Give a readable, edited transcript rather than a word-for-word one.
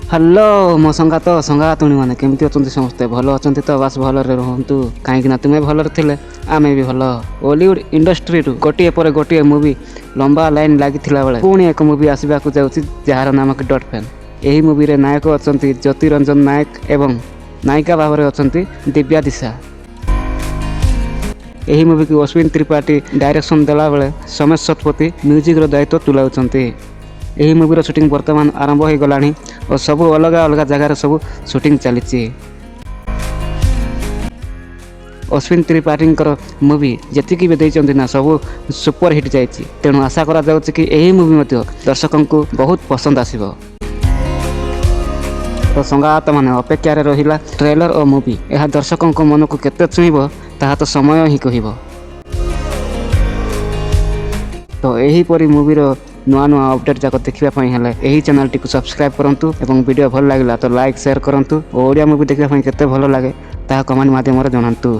Hello मो संगातुणी मैंने केमती अच्छा समस्ते भल अच्छा तो बास भलरे रुहतु कहीं तुम्हें भलरे थे आमे भी भल। ओलीवुड इंडस्ट्री गोटे पर गोटे मुवी लंबा लाइन लगी बेले पुणी एक मुवी आसवा जाऊँगी जार नाम कि डॉटपेन। यही मुवी रे नायक अच्छा ज्योति रंजन नायक एवं नायिका भाव में अच्छा दिव्या दिशा। यही मुवी की अश्विन त्रिपाठी डायरेक्शन देला बेले समेश शतपथी म्यूजिक दायित्व तुलाउछंती। यही मुवीर शूटिंग वर्तमान आरंभ हो गलानी और सब अलग अलग जगार सब शूटिंग चली। अश्विन त्रिपाठी मुवी जी भी देते ना सब सुपर हिट जाइए, तेणु आशा करा जाउछि कि यही मुवी दर्शकों को बहुत पसंद आसिबो। तो संगात माने अपेक्षार रहिला ट्रेलर और मुवी यह दर्शकों को मन को केते छुईबो ताहा तो समय ही कहिबो। तो यही परी मुवीर नुआ नुआ अपडेट जाक देखापी हेले यही चैनल टी सब्सक्राइब करंतु एवं वीडियो भल लगिला तो लाइक शेयर करंतु। ओडिया मुवी देखा केते भल लगे ताहा कमेंट माध्यम रे जणांतु।